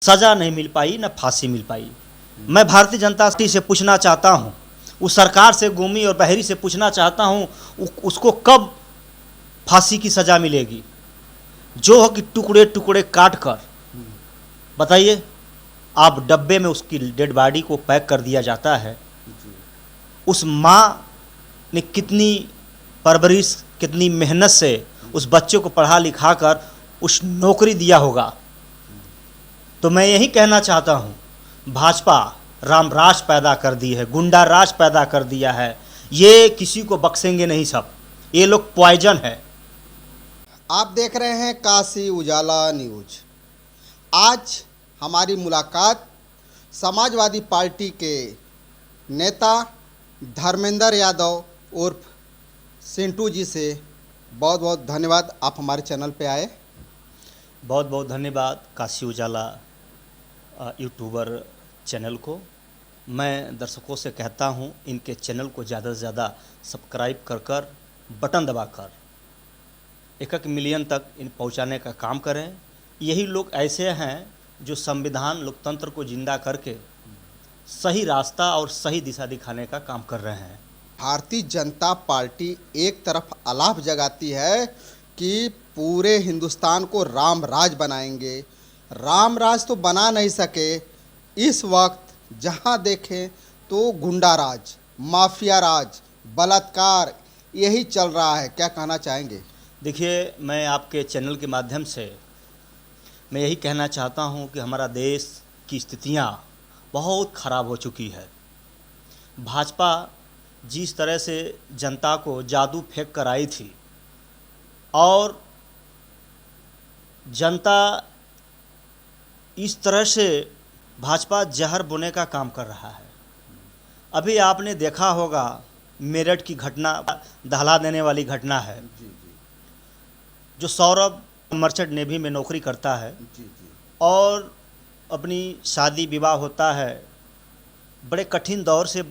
सज़ा नहीं मिल पाई न फांसी मिल पाई। मैं भारतीय जनता पार्टी से पूछना चाहता हूँ, उस सरकार से, गोमी और बहरी से पूछना चाहता हूँ, उसको कब फांसी की सज़ा मिलेगी? जो हो कि टुकड़े टुकड़े काट कर, बताइए, आप डब्बे में उसकी डेड बॉडी को पैक कर दिया जाता है। उस माँ ने कितनी परवरिश, कितनी मेहनत से उस बच्चे को पढ़ा लिखा कर उस नौकरी दिया होगा। तो मैं यही कहना चाहता हूँ, भाजपा राम राज पैदा कर दी है, गुंडा राज पैदा कर दिया है। ये किसी को बख्शेंगे नहीं सब, ये लोग पॉइजन है। आप देख रहे हैं काशी उजाला न्यूज। आज हमारी मुलाकात समाजवादी पार्टी के नेता धर्मेंद्र यादव उर्फ सिंटू जी से। बहुत बहुत धन्यवाद, आप हमारे चैनल पे आए। बहुत बहुत धन्यवाद काशी उजाला यूट्यूबर चैनल को। मैं दर्शकों से कहता हूं, इनके चैनल को ज़्यादा से ज़्यादा सब्सक्राइब कर कर, बटन दबाकर 1 मिलियन तक इन पहुंचाने का काम करें। यही लोग ऐसे हैं जो संविधान लोकतंत्र को जिंदा करके सही रास्ता और सही दिशा दिखाने का काम कर रहे हैं। भारतीय जनता पार्टी एक तरफ अलाव जगाती है कि पूरे हिंदुस्तान को राम राज बनाएंगे। राम राज तो बना नहीं सके। इस वक्त जहां देखें तो गुंडा राज, माफिया राज, बलात्कार यही चल रहा है। क्या कहना चाहेंगे? देखिए, मैं आपके चैनल के माध्यम से मैं यही कहना चाहता हूं कि हमारा देश की स्थितियां बहुत ख़राब हो चुकी है। भाजपा जिस तरह से जनता को जादू फेंक कर आई थी और जनता इस तरह से भाजपा जहर बोने का काम कर रहा है। अभी आपने देखा होगा, मेरठ की घटना दहला देने वाली घटना है। जो सौरभ मर्चेंट नेवी में नौकरी करता है और अपनी शादी विवाह होता है, बड़े कठिन दौर से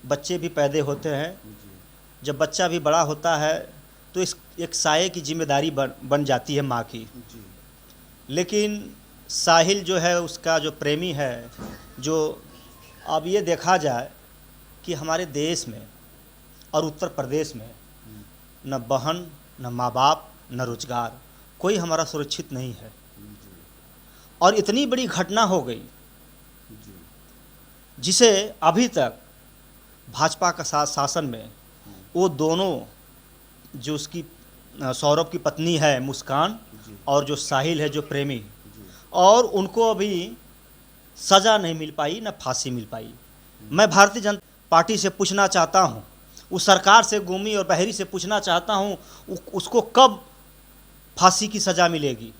बच्चे भी पैदा होते हैं। जब बच्चा भी बड़ा होता है तो इस एक साये की जिम्मेदारी बन जाती है माँ की। लेकिन साहिल जो है, उसका जो प्रेमी है, जो अब ये देखा जाए कि हमारे देश में और उत्तर प्रदेश में न बहन, न माँ बाप, न रोजगार, कोई हमारा सुरक्षित नहीं है। और इतनी बड़ी घटना हो गई जिसे अभी तक भाजपा का शासन में वो दोनों, जो उसकी सौरभ की पत्नी है मुस्कान और जो साहिल है जो प्रेमी, और उनको अभी सज़ा नहीं मिल पाई, न फांसी मिल पाई। मैं भारतीय जनता पार्टी से पूछना चाहता हूँ, उस सरकार से, गोमी और बहरी से पूछना चाहता हूँ, उसको कब फांसी की सज़ा मिलेगी?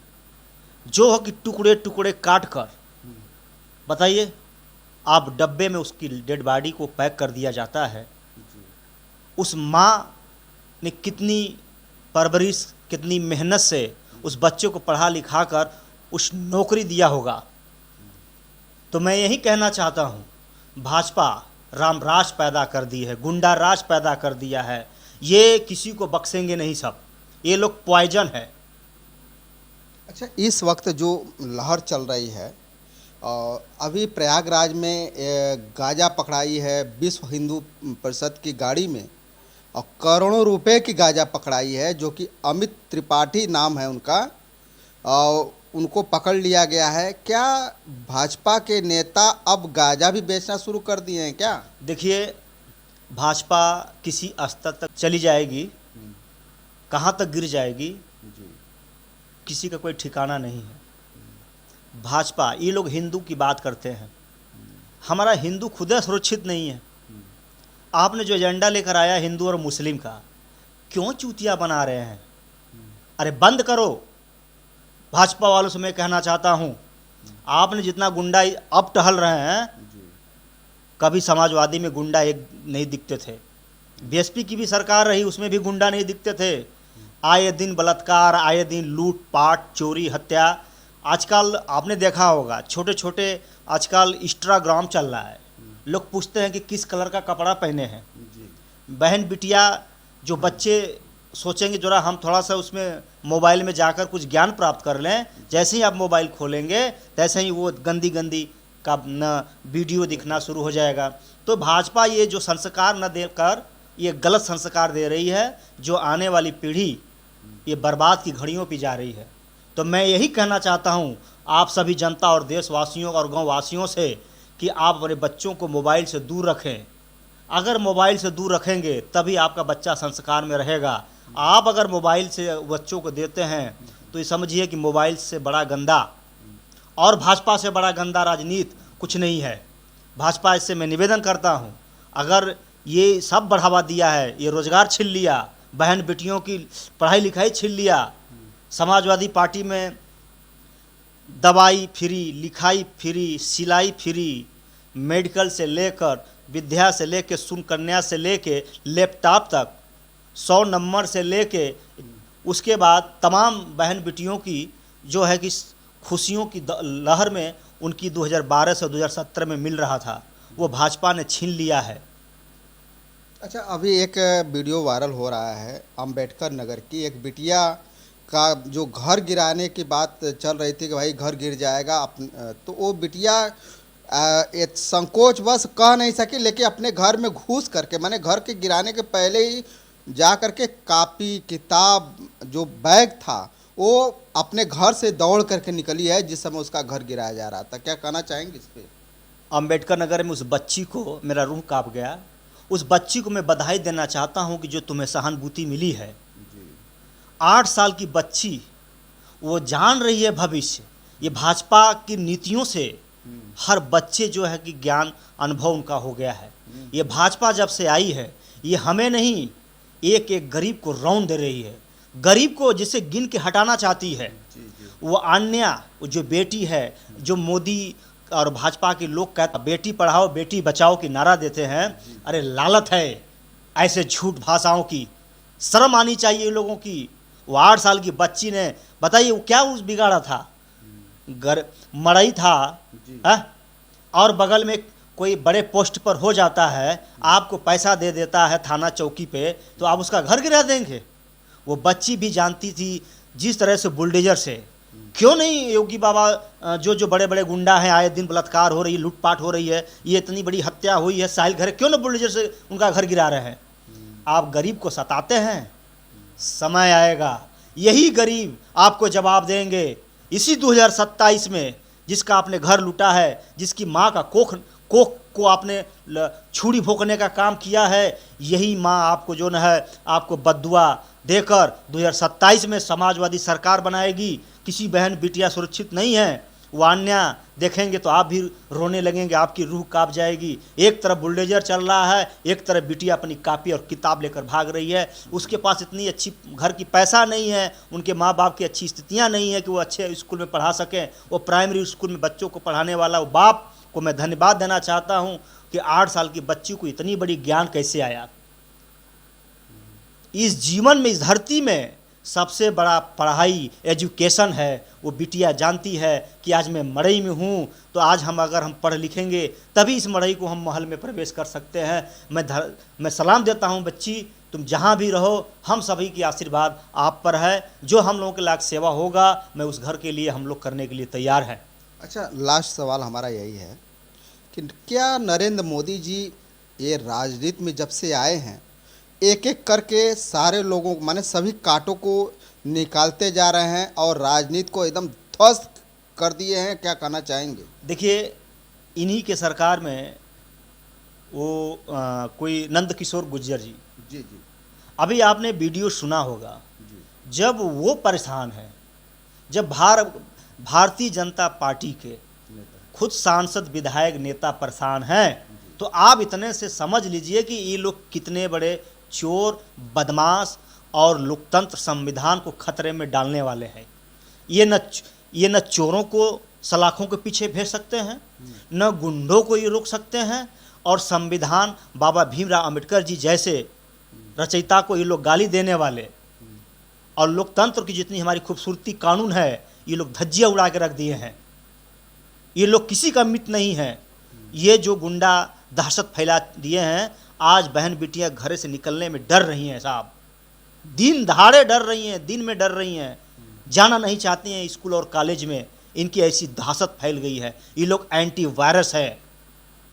जो हो कि टुकड़े टुकड़े काट कर, बताइए, आप डब्बे में उसकी डेड बॉडी को पैक कर दिया जाता है। उस माँ ने कितनी परवरिश, कितनी मेहनत से उस बच्चे को पढ़ा लिखा कर उस नौकरी दिया होगा। तो मैं यही कहना चाहता हूँ, भाजपा राम राज पैदा कर दी है, गुंडा राज पैदा कर दिया है। ये किसी को बख्शेंगे नहीं सब, ये लोग पॉइजन है। अच्छा, इस वक्त जो लहर चल रही है, अभी प्रयागराज में गांजा पकड़ाई है विश्व हिंदू परिषद की गाड़ी में, और करोड़ों रुपए की गांजा पकड़ाई है, जो कि अमित त्रिपाठी नाम है उनका, और उनको पकड़ लिया गया है। क्या भाजपा के नेता अब गांजा भी बेचना शुरू कर दिए हैं क्या? देखिए, भाजपा किसी स्तर तक चली जाएगी, कहाँ तक गिर जाएगी किसी का कोई ठिकाना नहीं है। भाजपा, ये लोग हिंदू की बात करते हैं, हमारा हिंदू खुद सुरक्षित नहीं है। आपने जो एजेंडा लेकर आया हिंदू और मुस्लिम का, क्यों चूतिया बना रहे हैं? अरे बंद करो। भाजपा वालों से मैं कहना चाहता हूं, आपने जितना गुंडा अब टहल रहे हैं, कभी समाजवादी में गुंडा एक नहीं दिखते थे। बीएसपी की भी सरकार रही, उसमें भी गुंडा नहीं दिखते थे। आए दिन बलात्कार, आए दिन लूट पाट, चोरी, हत्या। आजकल आपने देखा होगा, छोटे छोटे आजकल इंस्टाग्राम चल रहा है, लोग पूछते हैं कि किस कलर का कपड़ा पहने हैं। बहन बिटिया, जो बच्चे सोचेंगे जरा हम थोड़ा सा उसमें मोबाइल में जाकर कुछ ज्ञान प्राप्त कर लें, जैसे ही आप मोबाइल खोलेंगे तैसे ही वो गंदी गंदी का न वीडियो दिखना शुरू हो जाएगा। तो भाजपा ये जो संस्कार न देकर ये गलत संस्कार दे रही है, जो आने वाली पीढ़ी ये बर्बाद की घड़ियों पे जा रही है। तो मैं यही कहना चाहता हूँ आप सभी जनता और देशवासियों और गाँव वासियों से कि आप अपने बच्चों को मोबाइल से दूर रखें। अगर मोबाइल से दूर रखेंगे तभी आपका बच्चा संस्कार में रहेगा। आप अगर मोबाइल से बच्चों को देते हैं तो ये समझिए कि मोबाइल से बड़ा गंदा और भाजपा से बड़ा गंदा राजनीति कुछ नहीं है। भाजपा इससे मैं निवेदन करता हूँ, अगर ये सब बढ़ावा दिया है, ये रोज़गार छीन लिया, बहन बेटियों की पढ़ाई लिखाई छीन लिया, समाजवादी पार्टी में दवाई फ्री, लिखाई फ्री, सिलाई फ्री, मेडिकल से लेकर विद्या से लेकर सुन कन्या से लेके लैपटॉप तक 100 नंबर से लेके उसके बाद तमाम बहन बेटियों की जो है कि खुशियों की लहर में उनकी 2012 से 2017 में मिल रहा था, वो भाजपा ने छीन लिया है। अच्छा, अभी एक वीडियो वायरल हो रहा है अंबेडकर नगर की, एक बिटिया का जो घर गिराने की बात चल रही थी कि भाई घर गिर जाएगा, तो वो बिटिया एक संकोचवश कह नहीं सकी, लेकिन अपने घर में घुस करके, माने घर के गिराने के पहले ही जा करके कापी किताब जो बैग था वो अपने घर से दौड़ करके निकली है जिस समय उसका घर गिराया जा रहा था। क्या कहना चाहेंगे इस पे? अंबेडकर नगर में उस बच्ची को मेरा रूह कांप गया। उस बच्ची को मैं बधाई देना चाहता हूं कि जो तुम्हें सहानुभूति मिली है। 8 साल की बच्ची, वो जान रही है भविष्य। ये भाजपा की नीतियों से हर बच्चे जो है कि ज्ञान अनुभव उनका हो गया है। ये भाजपा जब से आई है, ये हमें नहीं, एक एक गरीब को रौंद दे रही है। गरीब को जिसे गिन के हटाना चाहती है। वो अन्य जो बेटी है, जो मोदी और भाजपा के लोग कहते बेटी पढ़ाओ बेटी बचाओ की नारा देते हैं, अरे लालत है ऐसे झूठ भाषाओं की। शर्म आनी चाहिए लोगों की। वो 8 साल की बच्ची ने, बताइए वो क्या उस बिगाड़ा था? मड़ई था है? और बगल में कोई बड़े पोस्ट पर हो जाता है, आपको पैसा दे देता है थाना चौकी पे, तो आप उसका घर गिरा देंगे? वो बच्ची भी जानती थी जिस तरह से बुलडोजर से, क्यों नहीं योगी बाबा जो जो बड़े बड़े गुंडा हैं, आए दिन बलात्कार हो रही है, लूटपाट हो रही है, ये इतनी बड़ी हत्या हुई है साहिल घर, क्यों ना बुलडोजर से उनका घर गिरा रहे हैं? आप गरीब को सताते हैं, समय आएगा यही गरीब आपको जवाब देंगे। इसी 2027 में जिसका आपने घर लूटा है, जिसकी माँ का कोख को आपने छुरी भोंकने का काम किया है, यही माँ आपको जो न है आपको बद्दुआ देकर 2027 में समाजवादी सरकार बनाएगी। किसी बहन बिटिया सुरक्षित नहीं है। वो अन्य देखेंगे तो आप भी रोने लगेंगे, आपकी रूह कांप जाएगी। एक तरफ बुलडोजर चल रहा है, एक तरफ बिटिया अपनी कापी और किताब लेकर भाग रही है। उसके पास इतनी अच्छी घर की पैसा नहीं है, उनके माँ बाप की अच्छी स्थितियाँ नहीं है कि वो अच्छे स्कूल में पढ़ा सकें। वो प्राइमरी स्कूल में बच्चों को पढ़ाने वाला वो बाप को मैं धन्यवाद देना चाहता हूँ कि 8 साल की बच्ची को इतनी बड़ी ज्ञान कैसे आया। इस जीवन में, इस धरती में सबसे बड़ा पढ़ाई एजुकेशन है। वो बिटिया जानती है कि आज मैं मड़ई में हूँ, तो आज अगर हम पढ़ लिखेंगे तभी इस मड़ई को हम महल में प्रवेश कर सकते हैं। मैं सलाम देता हूँ बच्ची, तुम जहाँ भी रहो, हम सभी की आशीर्वाद आप पर है। जो हम लोगों के लायक सेवा होगा, मैं उस घर के लिए हम लोग करने के लिए तैयार हैं। अच्छा, लास्ट सवाल हमारा यही है कि क्या नरेंद्र मोदी जी ये राजनीति में जब से आए हैं, एक एक करके सारे लोगों, माने सभी कांटों को निकालते जा रहे हैं और राजनीति को एकदम ध्वस्त कर दिए हैं? क्या कहना चाहेंगे? देखिए, इन्हीं के सरकार में वो कोई नंद किशोर गुर्जर जी, जी जी, अभी आपने वीडियो सुना होगा, जी जब वो परेशान है, जब भारतीय जनता पार्टी के खुद सांसद विधायक नेता परेशान हैं, तो आप इतने से समझ लीजिए कि ये लोग कितने बड़े चोर, बदमाश और लोकतंत्र संविधान को खतरे में डालने वाले हैं। ये न चोरों को सलाखों के पीछे भेज सकते हैं, न गुंडों को ये रोक सकते हैं, और संविधान बाबा भीमराव अंबेडकर जी जैसे रचयिता को ये लोग गाली देने वाले, और लोकतंत्र की जितनी हमारी खूबसूरती कानून है, ये लोग धज्जियाँ उड़ा के रख दिए हैं। ये लोग किसी का मित्र नहीं है। ये जो गुंडा दहशत फैला दिए हैं, आज बहन बेटियां घर से निकलने में डर रही हैं साहब, दिन दहाड़े डर रही हैं, दिन में डर रही हैं, जाना नहीं चाहती हैं स्कूल और कॉलेज में। इनकी ऐसी दहशत फैल गई है। ये लोग एंटी वायरस है,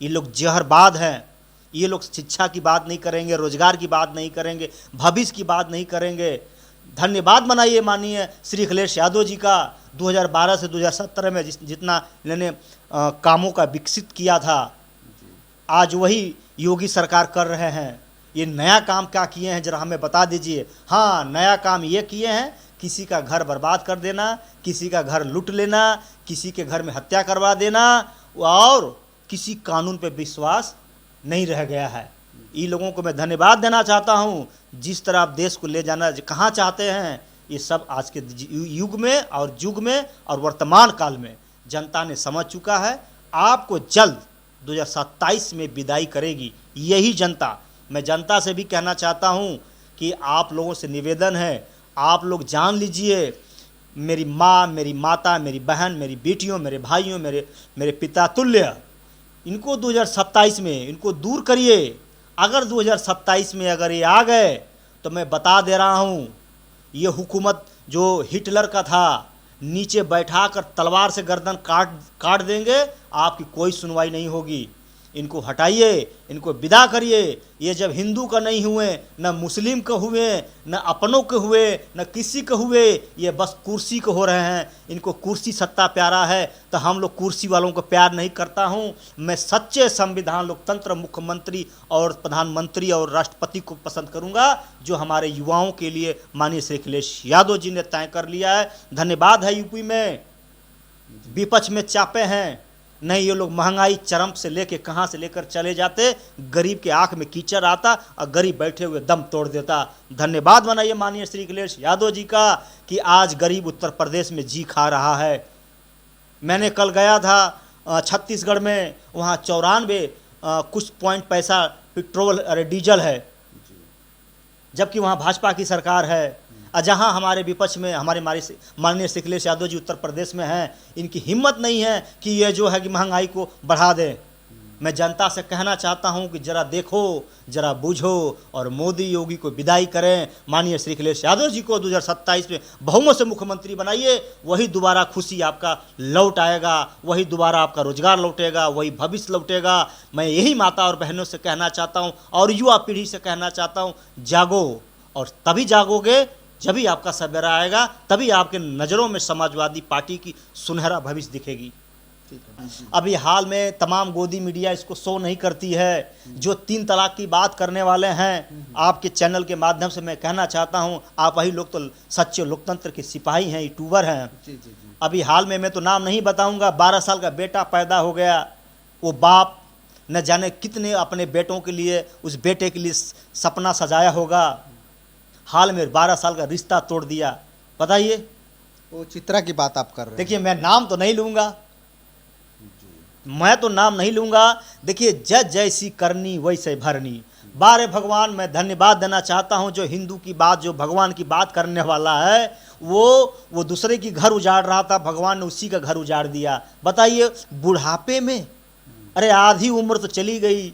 ये लोग जहरबाद हैं। ये लोग शिक्षा की बात नहीं करेंगे, रोजगार की बात नहीं करेंगे, भविष्य की बात नहीं करेंगे। धन्यवाद मनाइए माननीय श्री अखिलेश यादव जी का, 2012 से 2017 में जितना इन्होंने कामों का विकसित किया था, आज वही योगी सरकार कर रहे हैं। ये नया काम क्या किए हैं जरा हमें बता दीजिए। हाँ, नया काम ये किए हैं, किसी का घर बर्बाद कर देना, किसी का घर लूट लेना, किसी के घर में हत्या करवा देना, और किसी कानून पे विश्वास नहीं रह गया है। इन लोगों को मैं धन्यवाद देना चाहता हूँ। जिस तरह आप देश को ले जाना कहाँ चाहते हैं, ये सब आज के युग में और युग में और वर्तमान काल में जनता ने समझ चुका है। आपको जल्द 2027 में विदाई करेगी यही जनता। मैं जनता से भी कहना चाहता हूँ कि आप लोगों से निवेदन है, आप लोग जान लीजिए, मेरी माँ, मेरी माता, मेरी बहन, मेरी बेटियों, मेरे भाइयों, मेरे पिता तुल्य, इनको 2027 में इनको दूर करिए। अगर 2027 में अगर ये आ गए तो मैं बता दे रहा हूँ, ये हुकूमत जो हिटलर का था, नीचे बैठाकर तलवार से गर्दन काट देंगे, आपकी कोई सुनवाई नहीं होगी। इनको हटाइए, इनको विदा करिए। ये जब हिंदू का नहीं हुए, न मुस्लिम के हुए, न अपनों के हुए, न किसी के हुए, ये बस कुर्सी के हो रहे हैं। इनको कुर्सी सत्ता प्यारा है, तो हम लोग कुर्सी वालों को प्यार नहीं करता हूँ। मैं सच्चे संविधान, लोकतंत्र, मुख्यमंत्री और प्रधानमंत्री और राष्ट्रपति को पसंद करूँगा, जो हमारे युवाओं के लिए माननीय श्री अखिलेश यादव जी ने तय कर लिया है। धन्यवाद है। यूपी में विपक्ष में चापे हैं, नहीं ये लोग महंगाई चरम से लेके कहाँ से लेकर चले जाते, गरीब के आंख में कीचड़ आता और गरीब बैठे हुए दम तोड़ देता। धन्यवाद मनाइए माननीय श्री अखिलेश यादव जी का कि आज गरीब उत्तर प्रदेश में जी खा रहा है। मैंने कल गया था छत्तीसगढ़ में, वहाँ 94 कुछ पॉइंट पैसा पेट्रोल अरे डीजल है, जबकि वहाँ भाजपा की सरकार है। जहाँ हमारे विपक्ष में हमारे माननीय श्री अखिलेश यादव जी उत्तर प्रदेश में हैं, इनकी हिम्मत नहीं है कि ये जो है कि महंगाई को बढ़ा दें। मैं जनता से कहना चाहता हूँ कि जरा देखो, जरा बूझो और मोदी योगी को विदाई करें। माननीय श्री अखिलेश यादव जी को 2027 में बहुमत से मुख्यमंत्री बनाइए, वही दोबारा खुशी आपका लौट आएगा, वही दोबारा आपका रोजगार लौटेगा, वही भविष्य लौटेगा। मैं यही माता और बहनों से कहना चाहता हूँ और युवा पीढ़ी से कहना चाहता हूँ, जागो, और तभी जागोगे जब भी आपका सवेरा आएगा, तभी आपके नज़रों में समाजवादी पार्टी की सुनहरा भविष्य दिखेगी। अभी हाल में तमाम गोदी मीडिया इसको शो नहीं करती है। जो 3 तलाक की बात करने वाले हैं, आपके चैनल के माध्यम से मैं कहना चाहता हूं, आप वही लोग तो सच्चे लोकतंत्र के सिपाही हैं, यूट्यूबर हैं। अभी हाल में मैं तो नाम नहीं बताऊंगा, 12 साल का बेटा पैदा हो गया। वो बाप न जाने कितने अपने बेटों के लिए, उस बेटे के लिए सपना सजाया होगा। हाल में 12 साल का रिश्ता तोड़ दिया। बताइए, वो चित्रा की बात आप कर रहे हैं। देखिए, मैं नाम तो नहीं लूँगा, मैं तो नाम नहीं लूँगा। देखिए, जज जैसी करनी वैसे भरनी। बारे भगवान, मैं धन्यवाद देना चाहता हूँ, जो हिंदू की बात, जो भगवान की बात करने वाला है, वो दूसरे की घर उजाड़ रहा था, भगवान ने उसी का घर उजाड़ दिया। बताइए, बुढ़ापे में, अरे आधी उम्र तो चली गई,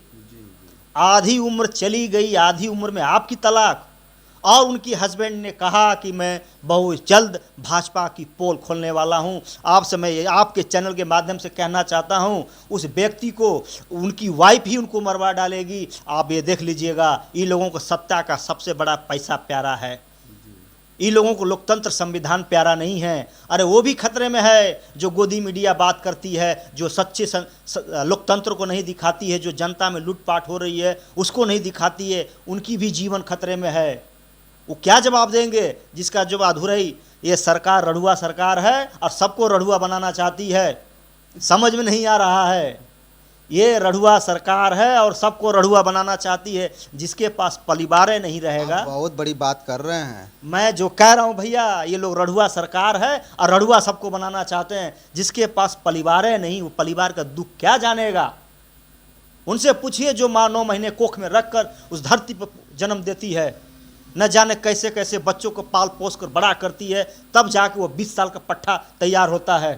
आधी उम्र चली गई, आधी उम्र में आपकी तलाक। और उनकी हस्बैंड ने कहा कि मैं बहुत जल्द भाजपा की पोल खोलने वाला हूं। आपसे मैं आपके चैनल के माध्यम से कहना चाहता हूं, उस व्यक्ति को उनकी वाइफ ही उनको मरवा डालेगी। आप ये देख लीजिएगा। इन लोगों को सत्ता का सबसे बड़ा पैसा प्यारा है, इन लोगों को लोकतंत्र संविधान प्यारा नहीं है। अरे वो भी खतरे में है जो गोदी मीडिया बात करती है, जो सच्चे लोकतंत्र को नहीं दिखाती है, जो जनता में लूटपाट हो रही है उसको नहीं दिखाती है, उनकी भी जीवन खतरे में है। वो क्या जवाब देंगे जिसका जवाब अधूरा ही। ये सरकार रढ़ुआ सरकार है और सबको रढ़ुआ बनाना चाहती है, समझ में नहीं आ रहा है। ये रढ़ुआ सरकार है और सबको रढ़ुआ बनाना चाहती है। जिसके पास परिवार नहीं रहेगा, आप बहुत बड़ी बात कर रहे हैं। मैं जो कह रहा हूँ भैया, ये लोग रढ़ुआ सरकार है और रढ़ुआ सबको बनाना चाहते हैं। जिसके पास परिवार नहीं, वो परिवार का दुख क्या जानेगा। उनसे पूछिए जो माँ 9 महीने कोख में रखकर उस धरती पर जन्म देती है, न जाने कैसे कैसे बच्चों को पाल पोस कर बड़ा करती है, तब जाके वो 20 साल का पट्टा तैयार होता है।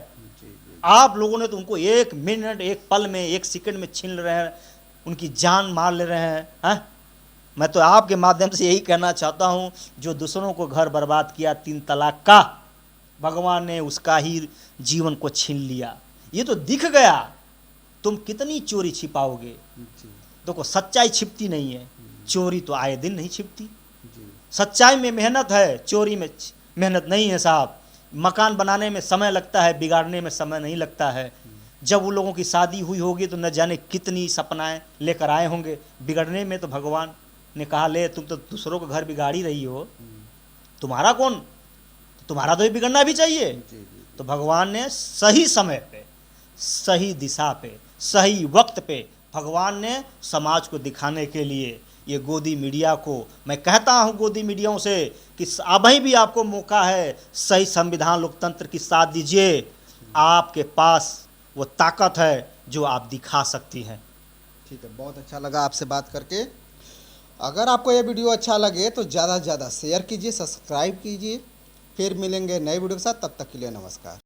आप लोगों ने तो उनको 1 मिनट, 1 पल में, 1 सेकंड में छीन ले रहे हैं, उनकी जान मार ले रहे हैं। मैं तो आपके माध्यम से यही कहना चाहता हूँ, जो दूसरों को घर बर्बाद किया 3 तलाक का, भगवान ने उसका ही जीवन को छीन लिया। ये तो दिख गया, तुम कितनी चोरी छिपाओगे। जी देखो सच्चाई छिपती नहीं है, चोरी तो आए दिन नहीं छिपती। जी सच्चाई में मेहनत है, चोरी में मेहनत नहीं है साहब। मकान बनाने में समय लगता है, बिगाड़ने में समय नहीं लगता है। जब उन लोगों की शादी हुई होगी तो न जाने कितनी सपनाएं लेकर आए होंगे। बिगड़ने में तो भगवान ने कहा, ले तुम तो दूसरों को घर बिगाड़ ही रही हो, तुम्हारा कौन, तुम्हारा तो ये बिगड़ना भी चाहिए। जी जी तो भगवान ने सही समय पे, सही दिशा पे, सही वक्त पे भगवान ने समाज को दिखाने के लिए ये गोदी मीडिया को, मैं कहता हूँ गोदी मीडियाओं से कि अभी भी आपको मौका है, सही संविधान लोकतंत्र की साथ दीजिए। आपके पास वो ताकत है जो आप दिखा सकती हैं। ठीक है, बहुत अच्छा लगा आपसे बात करके। अगर आपको ये वीडियो अच्छा लगे तो ज़्यादा से ज़्यादा शेयर कीजिए, सब्सक्राइब कीजिए। फिर मिलेंगे नए वीडियो के साथ, तब तक के लिए नमस्कार।